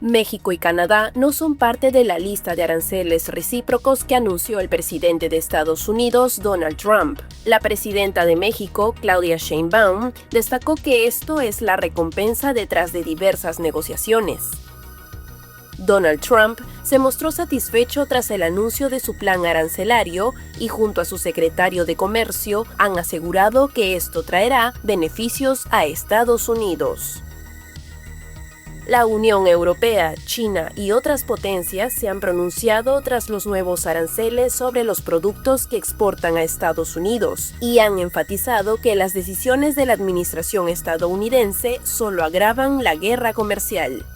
México y Canadá no son parte de la lista de aranceles recíprocos que anunció el presidente de Estados Unidos, Donald Trump. La presidenta de México, Claudia Sheinbaum, destacó que esto es la recompensa detrás de diversas negociaciones. Donald Trump se mostró satisfecho tras el anuncio de su plan arancelario y junto a su secretario de Comercio han asegurado que esto traerá beneficios a Estados Unidos. La Unión Europea, China y otras potencias se han pronunciado tras los nuevos aranceles sobre los productos que exportan a Estados Unidos y han enfatizado que las decisiones de la administración estadounidense solo agravan la guerra comercial.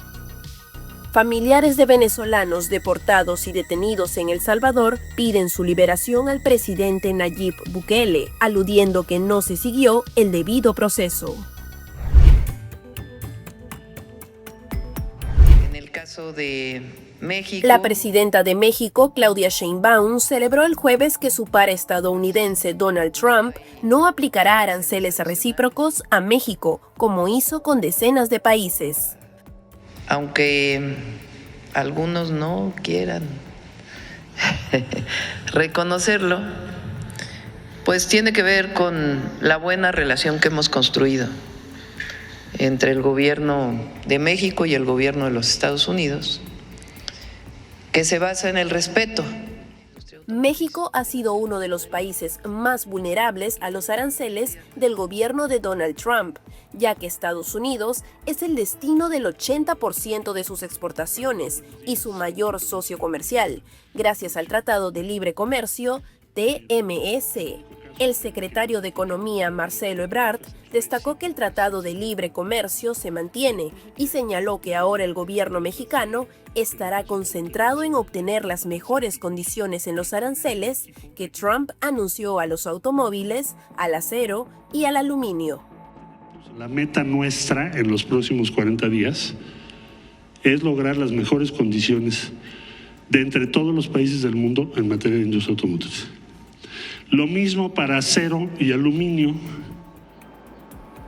Familiares de venezolanos deportados y detenidos en El Salvador piden su liberación al presidente Nayib Bukele, aludiendo que no se siguió el debido proceso. Caso de México. La presidenta de México, Claudia Sheinbaum, celebró el jueves que su par estadounidense Donald Trump no aplicará aranceles recíprocos a México, como hizo con decenas de países. Aunque algunos no quieran reconocerlo, pues tiene que ver con la buena relación que hemos construido entre el gobierno de México y el gobierno de los Estados Unidos, que se basa en el respeto. México ha sido uno de los países más vulnerables a los aranceles del gobierno de Donald Trump, ya que Estados Unidos es el destino del 80% de sus exportaciones y su mayor socio comercial, gracias al Tratado de Libre Comercio, TMC. El secretario de Economía, Marcelo Ebrard, destacó que el Tratado de Libre Comercio se mantiene y señaló que ahora el gobierno mexicano estará concentrado en obtener las mejores condiciones en los aranceles que Trump anunció a los automóviles, al acero y al aluminio. La meta nuestra en los próximos 40 días es lograr las mejores condiciones de entre todos los países del mundo en materia de industria automotriz. Lo mismo para acero y aluminio.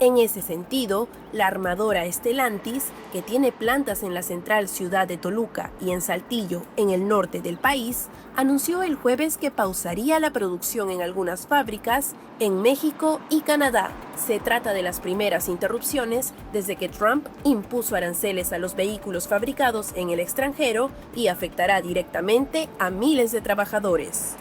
En ese sentido, la armadora Stellantis, que tiene plantas en la central ciudad de Toluca y en Saltillo, en el norte del país, anunció el jueves que pausaría la producción en algunas fábricas en México y Canadá. Se trata de las primeras interrupciones desde que Trump impuso aranceles a los vehículos fabricados en el extranjero y afectará directamente a miles de trabajadores.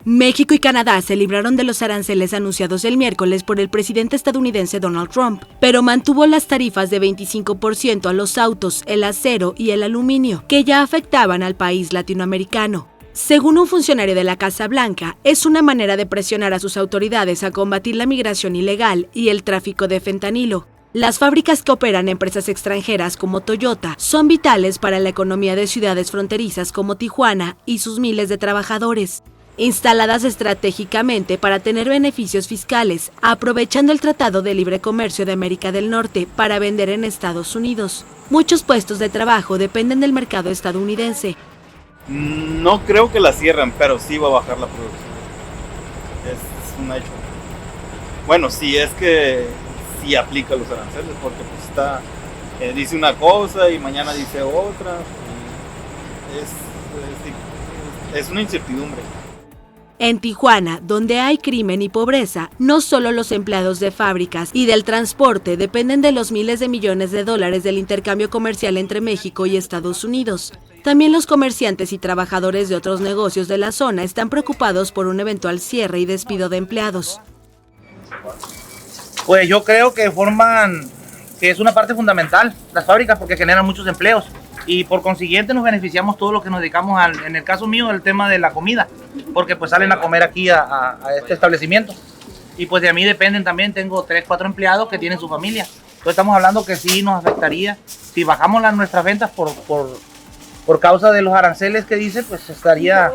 México y Canadá se libraron de los aranceles anunciados el miércoles por el presidente estadounidense Donald Trump, pero mantuvo las tarifas de 25% a los autos, el acero y el aluminio, que ya afectaban al país latinoamericano. Según un funcionario de la Casa Blanca, es una manera de presionar a sus autoridades a combatir la migración ilegal y el tráfico de fentanilo. Las fábricas que operan empresas extranjeras como Toyota son vitales para la economía de ciudades fronterizas como Tijuana y sus miles de trabajadores. Instaladas estratégicamente para tener beneficios fiscales, aprovechando el Tratado de Libre Comercio de América del Norte para vender en Estados Unidos. Muchos puestos de trabajo dependen del mercado estadounidense. No creo que la cierren, pero sí va a bajar la producción. Es un hecho. Bueno, si es que sí aplica los aranceles, porque pues está, dice una cosa y mañana dice otra. Es una incertidumbre. En Tijuana, donde hay crimen y pobreza, no solo los empleados de fábricas y del transporte dependen de los miles de millones de dólares del intercambio comercial entre México y Estados Unidos. También los comerciantes y trabajadores de otros negocios de la zona están preocupados por un eventual cierre y despido de empleados. Pues yo creo que es una parte fundamental las fábricas porque generan muchos empleos. Y por consiguiente nos beneficiamos todos los que nos dedicamos en el caso mío, el tema de la comida, porque pues salen a comer aquí a este establecimiento. Y pues de a mí dependen también, tengo 3, 4 empleados que tienen su familia. Entonces estamos hablando que sí nos afectaría, si bajamos nuestras ventas por causa de los aranceles que dice, pues estaría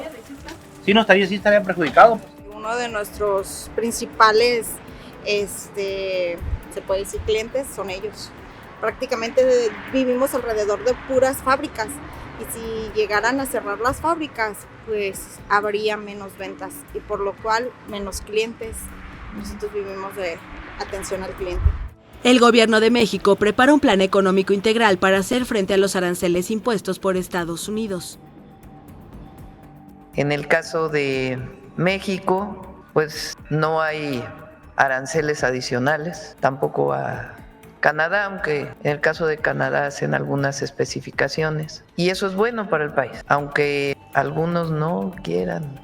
perjudicado. Uno de nuestros principales, se puede decir clientes, son ellos. Prácticamente vivimos alrededor de puras fábricas y si llegaran a cerrar las fábricas, pues habría menos ventas y por lo cual menos clientes. Nosotros vivimos de atención al cliente. El gobierno de México prepara un plan económico integral para hacer frente a los aranceles impuestos por Estados Unidos. En el caso de México, pues no hay aranceles adicionales, tampoco a Canadá, aunque en el caso de Canadá hacen algunas especificaciones. Y eso es bueno para el país, aunque algunos no quieran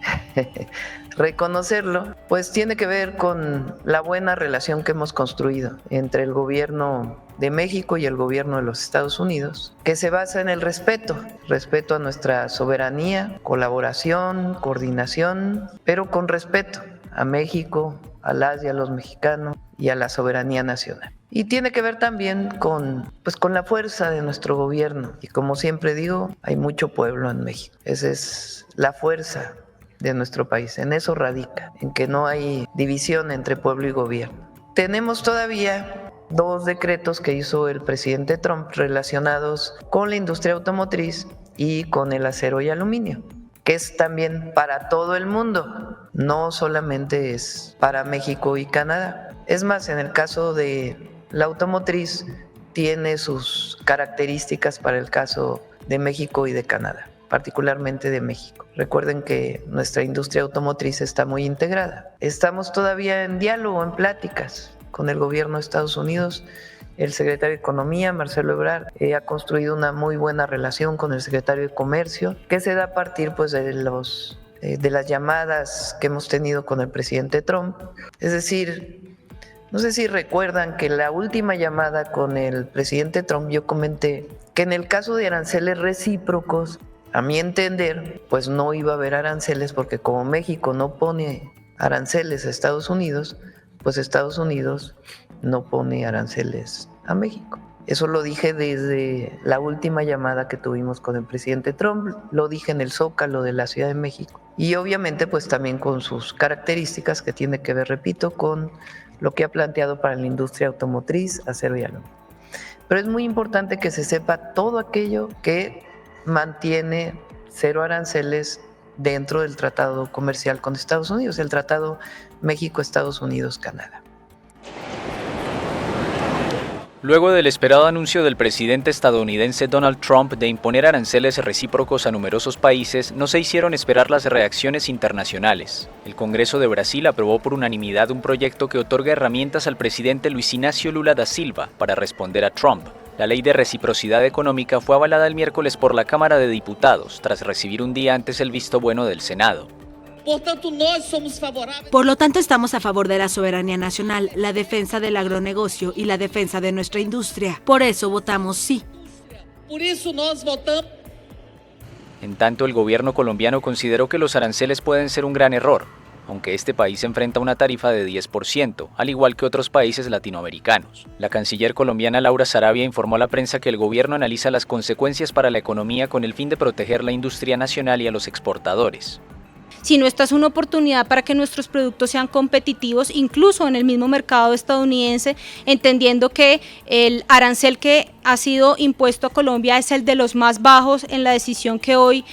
reconocerlo, pues tiene que ver con la buena relación que hemos construido entre el gobierno de México y el gobierno de los Estados Unidos, que se basa en el respeto a nuestra soberanía, colaboración, coordinación, pero con respeto a México, a las y a los mexicanos y a la soberanía nacional. Y tiene que ver también con la fuerza de nuestro gobierno. Y como siempre digo, hay mucho pueblo en México. Esa es la fuerza de nuestro país. En eso radica, en que no hay división entre pueblo y gobierno. Tenemos todavía 2 decretos que hizo el presidente Trump relacionados con la industria automotriz y con el acero y aluminio, que es también para todo el mundo, no solamente es para México y Canadá. Es más, en el caso de la automotriz, tiene sus características para el caso de México y de Canadá, particularmente de México. Recuerden que nuestra industria automotriz está muy integrada. Estamos todavía en diálogo, en pláticas con el gobierno de Estados Unidos. El secretario de Economía, Marcelo Ebrard, ha construido una muy buena relación con el secretario de Comercio, que se da a partir de las llamadas que hemos tenido con el presidente Trump. Es decir, no sé si recuerdan que la última llamada con el presidente Trump yo comenté que en el caso de aranceles recíprocos, a mi entender, pues no iba a haber aranceles porque como México no pone aranceles a Estados Unidos, pues Estados Unidos no pone aranceles a México. Eso lo dije desde la última llamada que tuvimos con el presidente Trump, lo dije en el Zócalo de la Ciudad de México. Y obviamente pues también con sus características que tiene que ver, repito, con lo que ha planteado para la industria automotriz, acero y aluminio. Pero es muy importante que se sepa todo aquello que mantiene cero aranceles dentro del tratado comercial con Estados Unidos, el tratado México-Estados Unidos-Canadá. Luego del esperado anuncio del presidente estadounidense Donald Trump de imponer aranceles recíprocos a numerosos países, no se hicieron esperar las reacciones internacionales. El Congreso de Brasil aprobó por unanimidad un proyecto que otorga herramientas al presidente Luiz Inácio Lula da Silva para responder a Trump. La ley de reciprocidad económica fue avalada el miércoles por la Cámara de Diputados, tras recibir un día antes el visto bueno del Senado. Por lo tanto, estamos a favor de la soberanía nacional, la defensa del agronegocio y la defensa de nuestra industria. Por eso votamos sí. En tanto, el gobierno colombiano consideró que los aranceles pueden ser un gran error, aunque este país enfrenta una tarifa de 10%, al igual que otros países latinoamericanos. La canciller colombiana Laura Sarabia informó a la prensa que el gobierno analiza las consecuencias para la economía con el fin de proteger la industria nacional y a los exportadores. Sino esta es una oportunidad para que nuestros productos sean competitivos, incluso en el mismo mercado estadounidense, entendiendo que el arancel que ha sido impuesto a Colombia es el de los más bajos en la decisión que hoy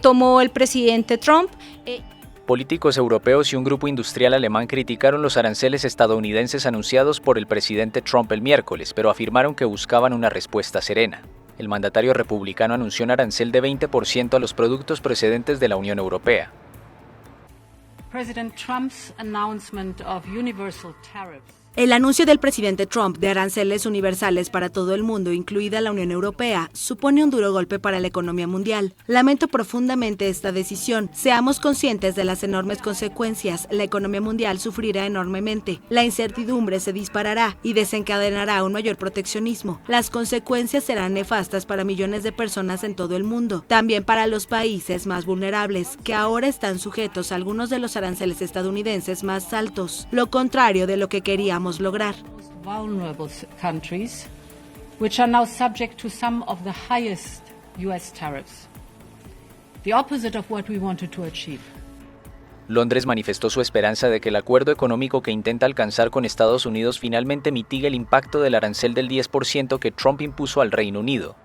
tomó el presidente Trump. Políticos europeos y un grupo industrial alemán criticaron los aranceles estadounidenses anunciados por el presidente Trump el miércoles, pero afirmaron que buscaban una respuesta serena. El mandatario republicano anunció un arancel de 20% a los productos procedentes de la Unión Europea. President Trump's announcement of universal tariffs. El anuncio del presidente Trump de aranceles universales para todo el mundo, incluida la Unión Europea, supone un duro golpe para la economía mundial. Lamento profundamente esta decisión. Seamos conscientes de las enormes consecuencias. La economía mundial sufrirá enormemente. La incertidumbre se disparará y desencadenará un mayor proteccionismo. Las consecuencias serán nefastas para millones de personas en todo el mundo. También para los países más vulnerables, que ahora están sujetos a algunos de los aranceles estadounidenses más altos. Lo contrario de lo que queríamos lograr. Vulnerable countries, which are now subject to some of the highest US tariffs. The opposite of what we wanted to achieve. Londres manifestó su esperanza de que el acuerdo económico que intenta alcanzar con Estados Unidos finalmente mitigue el impacto del arancel del 10% que Trump impuso al Reino Unido.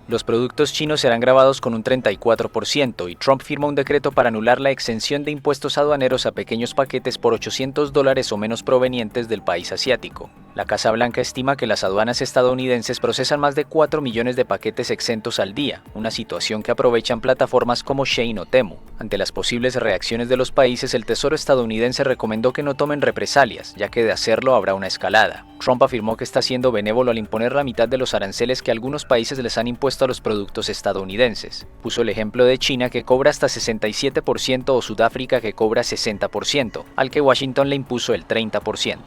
Los productos chinos serán gravados con un 34% y Trump firma un decreto para anular la exención de impuestos aduaneros a pequeños paquetes por $800 o menos provenientes del país asiático. La Casa Blanca estima que las aduanas estadounidenses procesan más de 4 millones de paquetes exentos al día, una situación que aprovechan plataformas como Shein o Temu. Ante las posibles reacciones de los países, el Tesoro estadounidense recomendó que no tomen represalias, ya que de hacerlo habrá una escalada. Trump afirmó que está siendo benévolo al imponer la mitad de los aranceles que algunos países les han impuesto a los productos estadounidenses. Puso el ejemplo de China, que cobra hasta 67%, o Sudáfrica, que cobra 60%, al que Washington le impuso el 30%.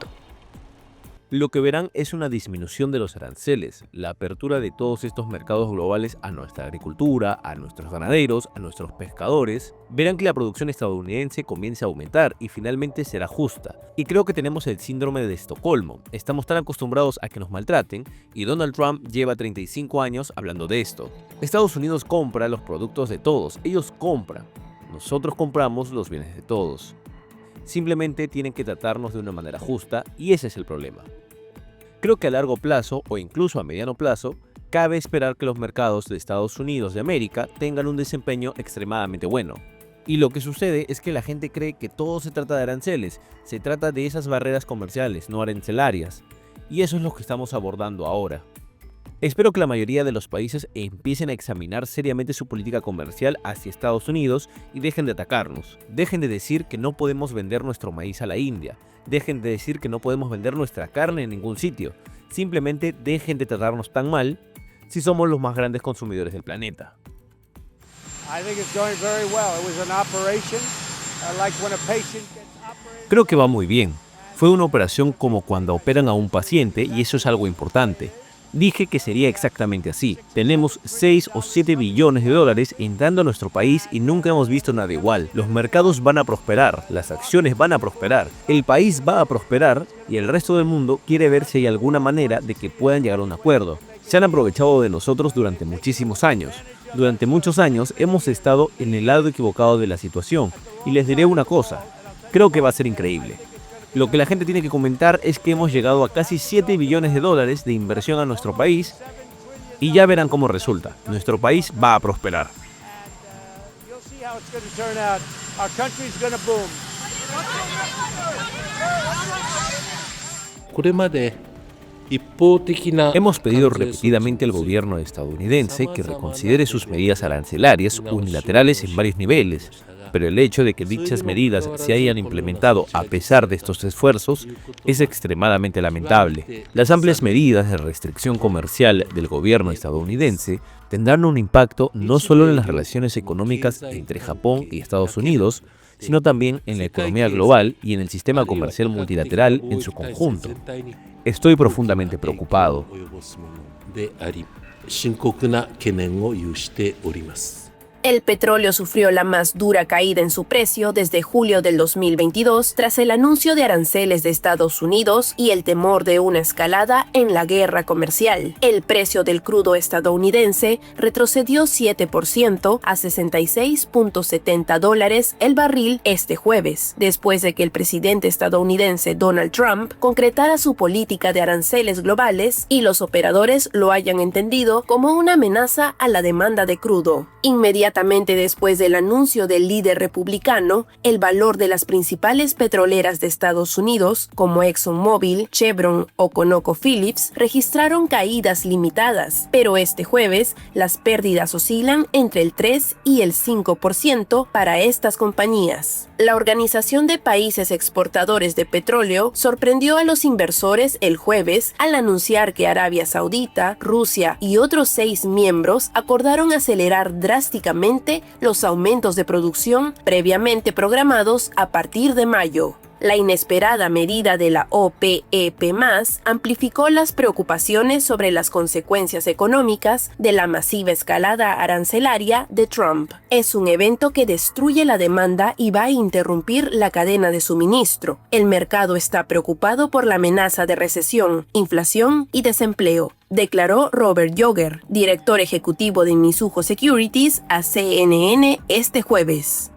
Lo que verán es una disminución de los aranceles, la apertura de todos estos mercados globales a nuestra agricultura, a nuestros ganaderos, a nuestros pescadores. Verán que la producción estadounidense comienza a aumentar y finalmente será justa. Y creo que tenemos el síndrome de Estocolmo. Estamos tan acostumbrados a que nos maltraten y Donald Trump lleva 35 años hablando de esto. Estados Unidos compra los productos de todos, ellos compran. Nosotros compramos los bienes de todos. Simplemente tienen que tratarnos de una manera justa y ese es el problema. Creo que a largo plazo o incluso a mediano plazo, cabe esperar que los mercados de Estados Unidos de América tengan un desempeño extremadamente bueno. Y lo que sucede es que la gente cree que todo se trata de aranceles, se trata de esas barreras comerciales, no arancelarias. Y eso es lo que estamos abordando ahora. Espero que la mayoría de los países empiecen a examinar seriamente su política comercial hacia Estados Unidos y dejen de atacarnos. Dejen de decir que no podemos vender nuestro maíz a la India. Dejen de decir que no podemos vender nuestra carne en ningún sitio. Simplemente dejen de tratarnos tan mal si somos los más grandes consumidores del planeta. Creo que va muy bien. Fue una operación como cuando operan a un paciente y eso es algo importante. Dije que sería exactamente así. Tenemos 6 o 7 billones de dólares entrando a nuestro país y nunca hemos visto nada igual. Los mercados van a prosperar, las acciones van a prosperar, el país va a prosperar y el resto del mundo quiere ver si hay alguna manera de que puedan llegar a un acuerdo. Se han aprovechado de nosotros durante muchísimos años. Durante muchos años hemos estado en el lado equivocado de la situación. Y les diré una cosa, creo que va a ser increíble. Lo que la gente tiene que comentar es que hemos llegado a casi 7 billones de dólares de inversión a nuestro país y ya verán cómo resulta. Nuestro país va a prosperar. Hemos pedido repetidamente al gobierno estadounidense que reconsidere sus medidas arancelarias unilaterales en varios niveles. Pero el hecho de que dichas medidas se hayan implementado a pesar de estos esfuerzos es extremadamente lamentable. Las amplias medidas de restricción comercial del gobierno estadounidense tendrán un impacto no solo en las relaciones económicas entre Japón y Estados Unidos, sino también en la economía global y en el sistema comercial multilateral en su conjunto. Estoy profundamente preocupado. El petróleo sufrió la más dura caída en su precio desde julio del 2022 tras el anuncio de aranceles de Estados Unidos y el temor de una escalada en la guerra comercial. El precio del crudo estadounidense retrocedió 7% a $66.70 el barril este jueves, después de que el presidente estadounidense Donald Trump concretara su política de aranceles globales y los operadores lo hayan entendido como una amenaza a la demanda de crudo. Inmediatamente después del anuncio del líder republicano, el valor de las principales petroleras de Estados Unidos, como ExxonMobil, Chevron o ConocoPhillips, registraron caídas limitadas, pero este jueves las pérdidas oscilan entre el 3 y el 5% para estas compañías. La Organización de Países Exportadores de Petróleo sorprendió a los inversores el jueves al anunciar que Arabia Saudita, Rusia y otros 6 miembros acordaron acelerar drásticamente los aumentos de producción previamente programados a partir de mayo. La inesperada medida de la OPEP+ amplificó las preocupaciones sobre las consecuencias económicas de la masiva escalada arancelaria de Trump. Es un evento que destruye la demanda y va a interrumpir la cadena de suministro. El mercado está preocupado por la amenaza de recesión, inflación y desempleo, declaró Robert Yoger, director ejecutivo de Mizuho Securities, a CNN este jueves.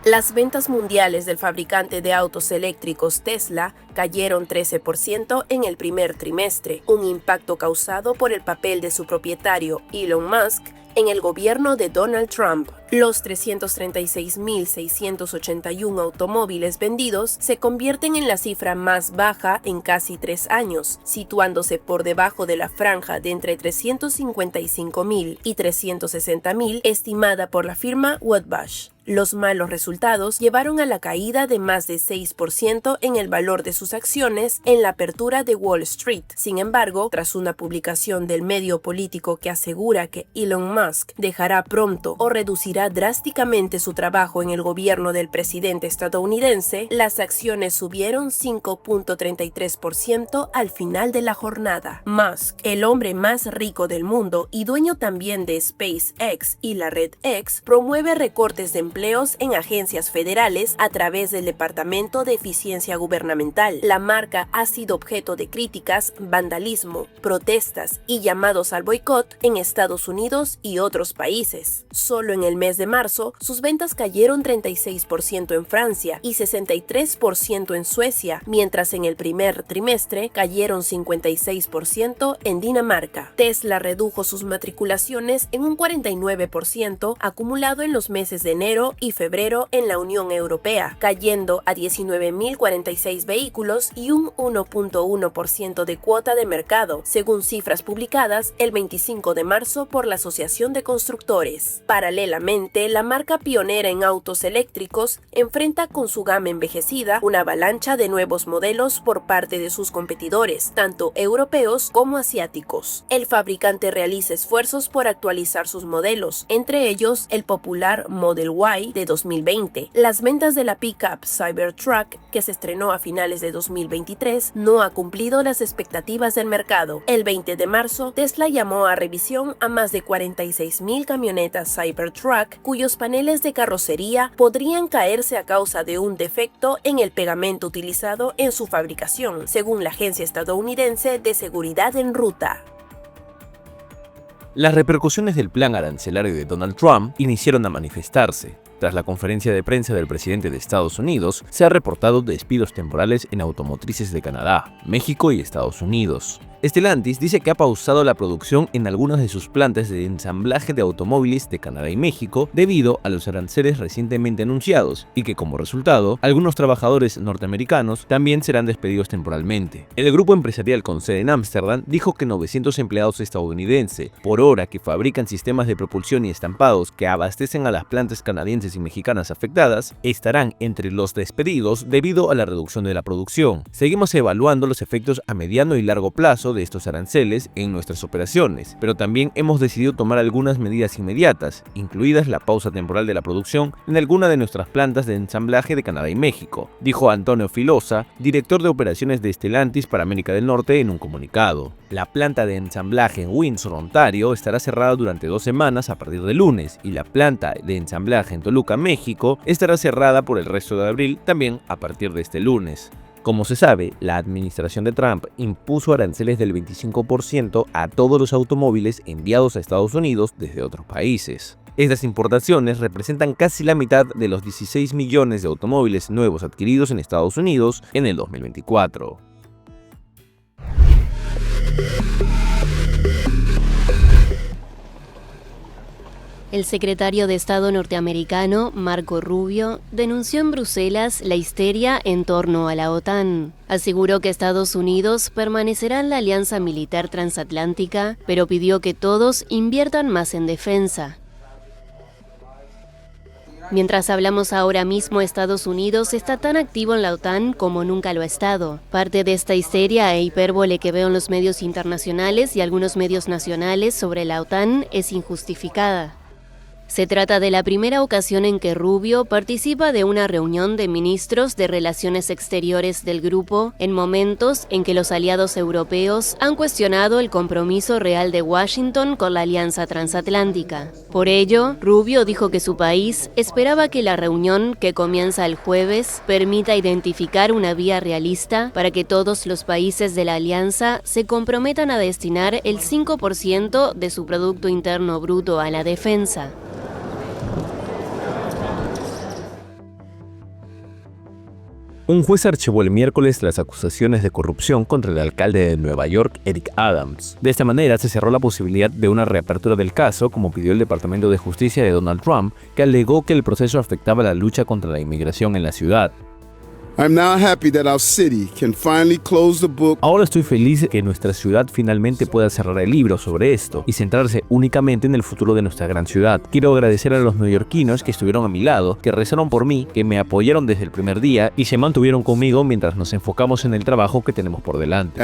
Las ventas mundiales del fabricante de autos eléctricos Tesla cayeron 13% en el primer trimestre, un impacto causado por el papel de su propietario Elon Musk en el gobierno de Donald Trump. Los 336.681 automóviles vendidos se convierten en la cifra más baja en casi 3 años, situándose por debajo de la franja de entre 355.000 y 360.000 estimada por la firma Woodbush. Los malos resultados llevaron a la caída de más de 6% en el valor de sus acciones en la apertura de Wall Street. Sin embargo, tras una publicación del medio político que asegura que Elon Musk dejará pronto o reducirá drásticamente su trabajo en el gobierno del presidente estadounidense, las acciones subieron 5.33% al final de la jornada. Musk, el hombre más rico del mundo y dueño también de SpaceX y la red X, promueve recortes de empleos en agencias federales a través del Departamento de Eficiencia Gubernamental. La marca ha sido objeto de críticas, vandalismo, protestas y llamados al boicot en Estados Unidos y otros países. Solo en el mes de marzo, sus ventas cayeron 36% en Francia y 63% en Suecia, mientras en el primer trimestre cayeron 56% en Dinamarca. Tesla redujo sus matriculaciones en un 49% acumulado en los meses de enero y febrero en la Unión Europea, cayendo a 19.046 vehículos y un 1.1% de cuota de mercado, según cifras publicadas el 25 de marzo por la Asociación de Constructores. Paralelamente, la marca pionera en autos eléctricos enfrenta con su gama envejecida una avalancha de nuevos modelos por parte de sus competidores, tanto europeos como asiáticos. El fabricante realiza esfuerzos por actualizar sus modelos, entre ellos el popular Model Y de 2020. Las ventas de la pickup Cybertruck, que se estrenó a finales de 2023, no ha cumplido las expectativas del mercado. El 20 de marzo, Tesla llamó a revisión a más de 46.000 camionetas Cybertruck, cuyos paneles de carrocería podrían caerse a causa de un defecto en el pegamento utilizado en su fabricación, según la agencia estadounidense de seguridad en ruta. Las repercusiones del plan arancelario de Donald Trump iniciaron a manifestarse. Tras la conferencia de prensa del presidente de Estados Unidos, se ha reportado despidos temporales en automotrices de Canadá, México y Estados Unidos. Stellantis dice que ha pausado la producción en algunas de sus plantas de ensamblaje de automóviles de Canadá y México debido a los aranceles recientemente anunciados y que como resultado, algunos trabajadores norteamericanos también serán despedidos temporalmente. El grupo empresarial con sede en Ámsterdam dijo que 900 empleados estadounidenses por hora que fabrican sistemas de propulsión y estampados que abastecen a las plantas canadienses y mexicanas afectadas estarán entre los despedidos debido a la reducción de la producción. Seguimos evaluando los efectos a mediano y largo plazo de estos aranceles en nuestras operaciones, pero también hemos decidido tomar algunas medidas inmediatas, incluidas la pausa temporal de la producción en alguna de nuestras plantas de ensamblaje de Canadá y México, dijo Antonio Filosa, director de operaciones de Stellantis para América del Norte en un comunicado. La planta de ensamblaje en Windsor, Ontario, estará cerrada durante 2 semanas a partir de lunes y la planta de ensamblaje en Toluca, México, estará cerrada por el resto de abril también a partir de este lunes. Como se sabe, la administración de Trump impuso aranceles del 25% a todos los automóviles enviados a Estados Unidos desde otros países. Estas importaciones representan casi la mitad de los 16 millones de automóviles nuevos adquiridos en Estados Unidos en el 2024. El secretario de Estado norteamericano, Marco Rubio, denunció en Bruselas la histeria en torno a la OTAN. Aseguró que Estados Unidos permanecerá en la alianza militar transatlántica, pero pidió que todos inviertan más en defensa. Mientras hablamos ahora mismo, Estados Unidos está tan activo en la OTAN como nunca lo ha estado. Parte de esta histeria e hipérbole que veo en los medios internacionales y algunos medios nacionales sobre la OTAN es injustificada. Se trata de la primera ocasión en que Rubio participa de una reunión de ministros de Relaciones Exteriores del grupo en momentos en que los aliados europeos han cuestionado el compromiso real de Washington con la alianza transatlántica. Por ello, Rubio dijo que su país esperaba que la reunión, que comienza el jueves, permita identificar una vía realista para que todos los países de la alianza se comprometan a destinar el 5% de su Producto Interno Bruto a la defensa. Un juez archivó el miércoles las acusaciones de corrupción contra el alcalde de Nueva York, Eric Adams. De esta manera se cerró la posibilidad de una reapertura del caso, como pidió el Departamento de Justicia de Donald Trump, que alegó que el proceso afectaba la lucha contra la inmigración en la ciudad. Ahora estoy feliz que nuestra ciudad finalmente pueda cerrar el libro sobre esto y centrarse únicamente en el futuro de nuestra gran ciudad. Quiero agradecer a los neoyorquinos que estuvieron a mi lado, que rezaron por mí, que me apoyaron desde el primer día y se mantuvieron conmigo mientras nos enfocamos en el trabajo que tenemos por delante.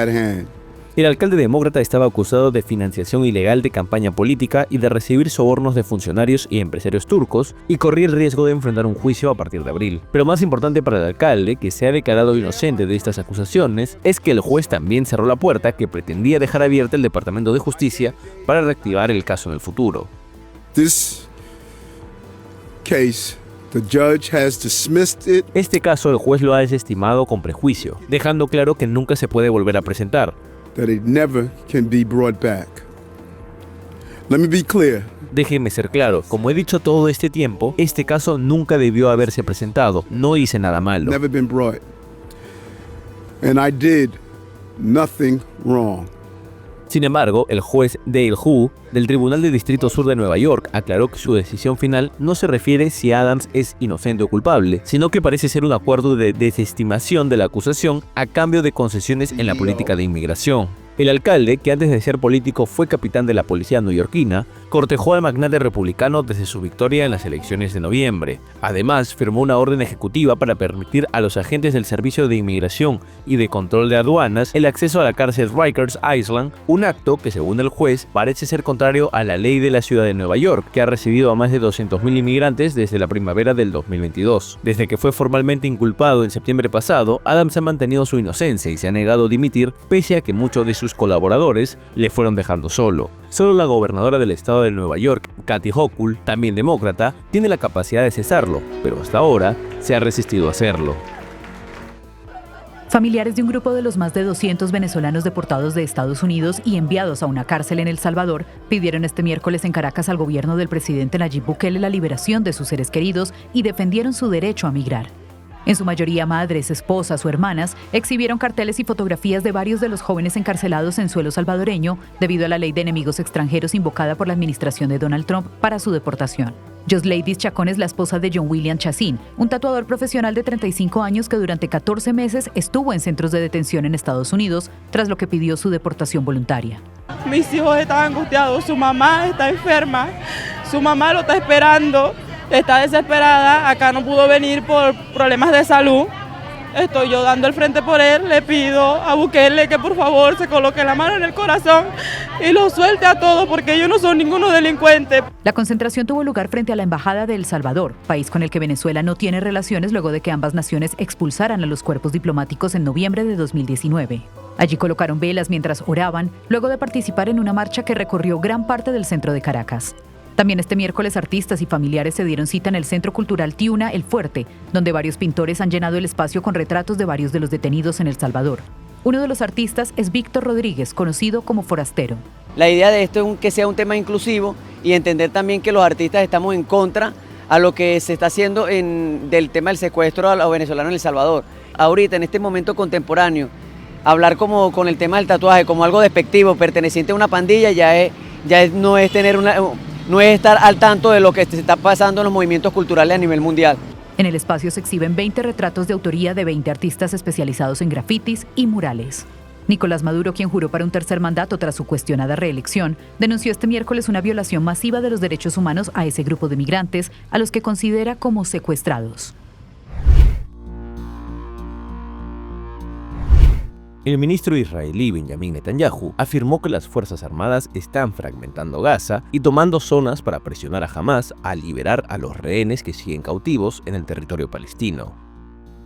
El alcalde demócrata estaba acusado de financiación ilegal de campaña política y de recibir sobornos de funcionarios y empresarios turcos, y corría el riesgo de enfrentar un juicio a partir de abril. Pero más importante para el alcalde, que se ha declarado inocente de estas acusaciones, es que el juez también cerró la puerta que pretendía dejar abierta el Departamento de Justicia para reactivar el caso en el futuro. Este caso el juez lo ha desestimado con prejuicio, dejando claro que nunca se puede volver a presentar. Déjeme ser claro, como he dicho todo este tiempo, este caso nunca debió haberse presentado, no hice nada malo. Sin embargo, el juez Dale Hu, del Tribunal de Distrito Sur de Nueva York, aclaró que su decisión final no se refiere si Adams es inocente o culpable, sino que parece ser un acuerdo de desestimación de la acusación a cambio de concesiones en la política de inmigración. El alcalde, que antes de ser político fue capitán de la policía neoyorquina, cortejó al magnate republicano desde su victoria en las elecciones de noviembre. Además, firmó una orden ejecutiva para permitir a los agentes del Servicio de Inmigración y de Control de Aduanas el acceso a la cárcel Rikers Island, un acto que, según el juez, parece ser contrario a la ley de la ciudad de Nueva York, que ha recibido a más de 200.000 inmigrantes desde la primavera del 2022. Desde que fue formalmente inculpado en septiembre pasado, Adams ha mantenido su inocencia y se ha negado a dimitir, pese a que muchos de sus colaboradores le fueron dejando solo. Solo la gobernadora del estado de Nueva York, Kathy Hochul, también demócrata, tiene la capacidad de cesarlo, pero hasta ahora se ha resistido a hacerlo. Familiares de un grupo de los más de 200 venezolanos deportados de Estados Unidos y enviados a una cárcel en El Salvador pidieron este miércoles en Caracas al gobierno del presidente Nayib Bukele la liberación de sus seres queridos y defendieron su derecho a migrar. En su mayoría madres, esposas o hermanas exhibieron carteles y fotografías de varios de los jóvenes encarcelados en suelo salvadoreño debido a la ley de enemigos extranjeros invocada por la administración de Donald Trump para su deportación. Josleidis Chacón es la esposa de John William Chacín, un tatuador profesional de 35 años que durante 14 meses estuvo en centros de detención en Estados Unidos, tras lo que pidió su deportación voluntaria. Mis hijos están angustiados, su mamá está enferma, su mamá lo está esperando. Está desesperada, acá no pudo venir por problemas de salud. Estoy yo dando el frente por él, le pido a Bukele que por favor se coloque la mano en el corazón y lo suelte a todos porque ellos no son ninguno delincuente. La concentración tuvo lugar frente a la Embajada de El Salvador, país con el que Venezuela no tiene relaciones luego de que ambas naciones expulsaran a los cuerpos diplomáticos en noviembre de 2019. Allí colocaron velas mientras oraban, luego de participar en una marcha que recorrió gran parte del centro de Caracas. También este miércoles artistas y familiares se dieron cita en el Centro Cultural Tiuna El Fuerte, donde varios pintores han llenado el espacio con retratos de varios de los detenidos en El Salvador. Uno de los artistas es Víctor Rodríguez, conocido como Forastero. La idea de esto es que sea un tema inclusivo y entender también que los artistas estamos en contra a lo que se está haciendo del tema del secuestro a los venezolanos en El Salvador. Ahorita, en este momento contemporáneo, hablar como con el tema del tatuaje como algo despectivo, perteneciente a una pandilla, no es estar al tanto de lo que se está pasando en los movimientos culturales a nivel mundial. En el espacio se exhiben 20 retratos de autoría de 20 artistas especializados en grafitis y murales. Nicolás Maduro, quien juró para un tercer mandato tras su cuestionada reelección, denunció este miércoles una violación masiva de los derechos humanos a ese grupo de migrantes, a los que considera como secuestrados. El ministro israelí Benjamin Netanyahu afirmó que las Fuerzas Armadas están fragmentando Gaza y tomando zonas para presionar a Hamás a liberar a los rehenes que siguen cautivos en el territorio palestino.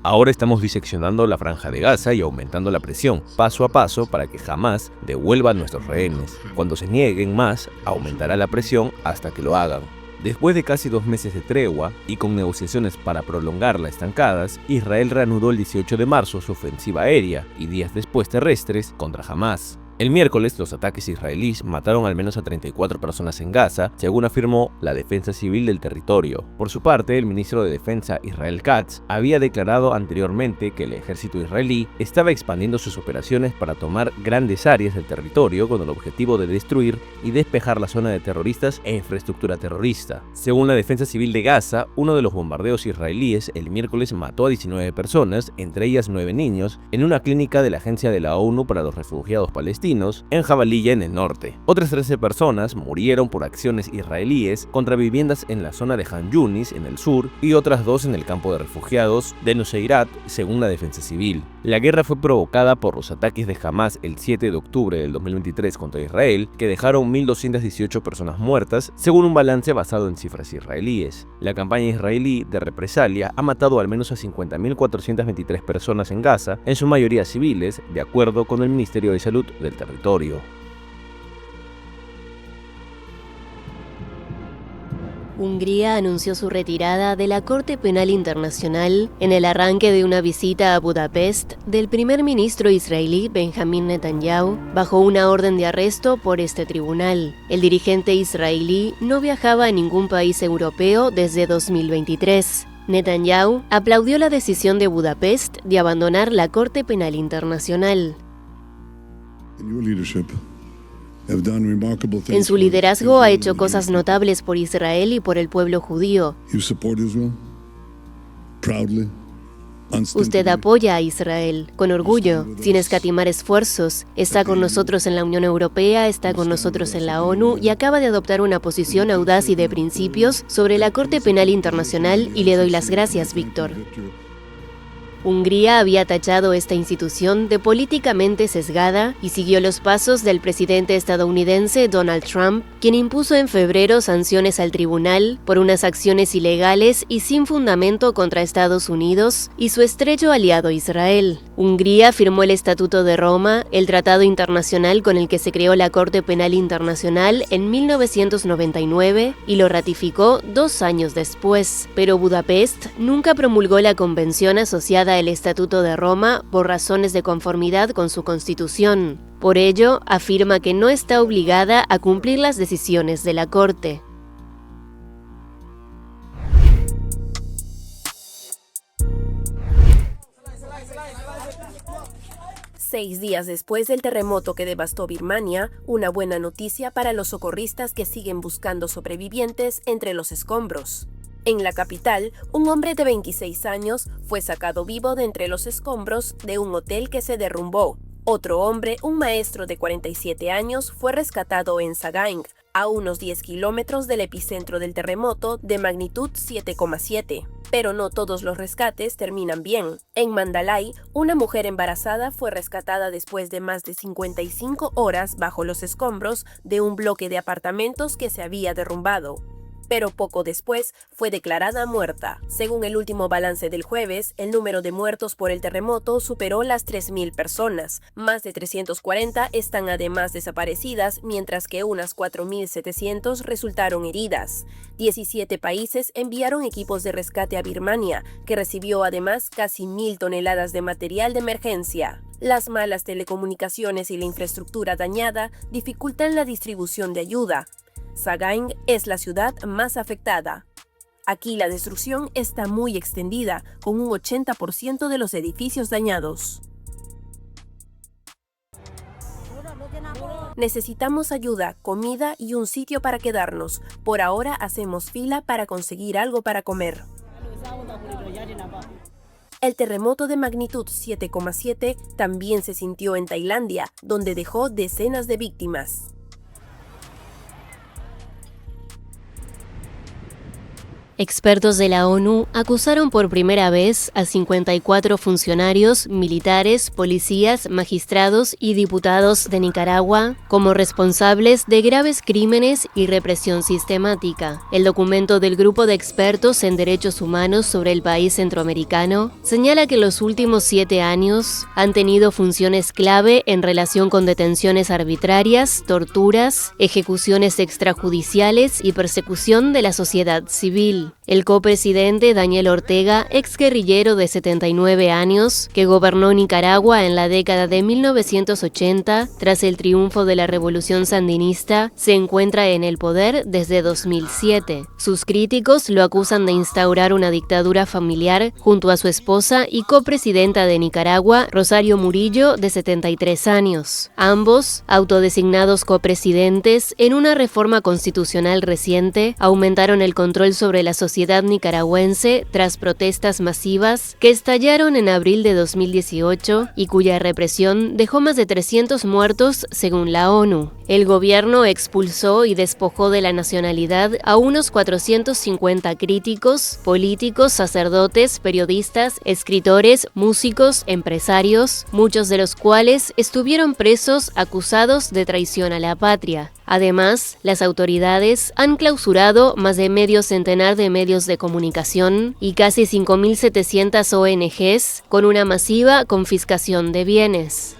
Ahora estamos diseccionando la franja de Gaza y aumentando la presión, paso a paso, para que Hamás devuelva a nuestros rehenes. Cuando se nieguen más, aumentará la presión hasta que lo hagan. Después de casi 2 meses de tregua y con negociaciones para prolongarla estancadas, Israel reanudó el 18 de marzo su ofensiva aérea y días después terrestres contra Hamás. El miércoles, los ataques israelíes mataron al menos a 34 personas en Gaza, según afirmó la Defensa Civil del territorio. Por su parte, el ministro de Defensa Israel Katz había declarado anteriormente que el ejército israelí estaba expandiendo sus operaciones para tomar grandes áreas del territorio con el objetivo de destruir y despejar la zona de terroristas e infraestructura terrorista. Según la Defensa Civil de Gaza, uno de los bombardeos israelíes el miércoles mató a 19 personas, entre ellas 9 niños, en una clínica de la Agencia de la ONU para los Refugiados Palestinos en Jabalilla, en el norte. Otras 13 personas murieron por acciones israelíes contra viviendas en la zona de Han Yunis, en el sur, y otras 2 en el campo de refugiados de Nuseirat, según la Defensa Civil. La guerra fue provocada por los ataques de Hamas el 7 de octubre del 2023 contra Israel, que dejaron 1.218 personas muertas, según un balance basado en cifras israelíes. La campaña israelí de represalia ha matado al menos a 50.423 personas en Gaza, en su mayoría civiles, de acuerdo con el Ministerio de Salud del territorio. Hungría anunció su retirada de la Corte Penal Internacional en el arranque de una visita a Budapest del primer ministro israelí Benjamin Netanyahu bajo una orden de arresto por este tribunal. El dirigente israelí no viajaba a ningún país europeo desde 2023. Netanyahu aplaudió la decisión de Budapest de abandonar la Corte Penal Internacional. En su liderazgo ha hecho cosas notables por Israel y por el pueblo judío. Usted apoya a Israel con orgullo, sin escatimar esfuerzos. Está con nosotros en la Unión Europea, está con nosotros en la ONU y acaba de adoptar una posición audaz y de principios sobre la Corte Penal Internacional y le doy las gracias, Víctor. Hungría había tachado esta institución de políticamente sesgada y siguió los pasos del presidente estadounidense Donald Trump, quien impuso en febrero sanciones al tribunal por unas acciones ilegales y sin fundamento contra Estados Unidos y su estrecho aliado Israel. Hungría firmó el Estatuto de Roma, el tratado internacional con el que se creó la Corte Penal Internacional en 1999 y lo ratificó 2 años después, pero Budapest nunca promulgó la convención asociada al Estatuto de Roma por razones de conformidad con su constitución. Por ello, afirma que no está obligada a cumplir las decisiones de la Corte. Seis días después del terremoto que devastó Birmania, una buena noticia para los socorristas que siguen buscando sobrevivientes entre los escombros. En la capital, un hombre de 26 años fue sacado vivo de entre los escombros de un hotel que se derrumbó. Otro hombre, un maestro de 47 años, fue rescatado en Sagaing, a unos 10 kilómetros del epicentro del terremoto de magnitud 7,7. Pero no todos los rescates terminan bien. En Mandalay, una mujer embarazada fue rescatada después de más de 55 horas bajo los escombros de un bloque de apartamentos que se había derrumbado. Pero poco después fue declarada muerta. Según el último balance del jueves, el número de muertos por el terremoto superó las 3.000 personas. Más de 340 están además desaparecidas, mientras que unas 4.700 resultaron heridas. 17 países enviaron equipos de rescate a Birmania, que recibió además casi 1.000 toneladas de material de emergencia. Las malas telecomunicaciones y la infraestructura dañada dificultan la distribución de ayuda. Sagaing es la ciudad más afectada. Aquí la destrucción está muy extendida, con un 80% de los edificios dañados. Necesitamos ayuda, comida y un sitio para quedarnos. Por ahora hacemos fila para conseguir algo para comer. El terremoto de magnitud 7,7 también se sintió en Tailandia, donde dejó decenas de víctimas. Expertos de la ONU acusaron por primera vez a 54 funcionarios, militares, policías, magistrados y diputados de Nicaragua como responsables de graves crímenes y represión sistemática. El documento del Grupo de Expertos en Derechos Humanos sobre el país centroamericano señala que los últimos 7 años han tenido funciones clave en relación con detenciones arbitrarias, torturas, ejecuciones extrajudiciales y persecución de la sociedad civil. Brasil. El copresidente Daniel Ortega, exguerrillero de 79 años, que gobernó Nicaragua en la década de 1980, tras el triunfo de la revolución sandinista, se encuentra en el poder desde 2007. Sus críticos lo acusan de instaurar una dictadura familiar junto a su esposa y copresidenta de Nicaragua, Rosario Murillo, de 73 años. Ambos, autodesignados copresidentes, en una reforma constitucional reciente, aumentaron el control sobre la sociedad nicaragüense tras protestas masivas que estallaron en abril de 2018 y cuya represión dejó más de 300 muertos según la ONU. El gobierno expulsó y despojó de la nacionalidad a unos 450 críticos, políticos, sacerdotes, periodistas, escritores, músicos, empresarios, muchos de los cuales estuvieron presos acusados de traición a la patria. Además, las autoridades han clausurado más de medio centenar de medios de comunicación y casi 5.700 ONGs con una masiva confiscación de bienes.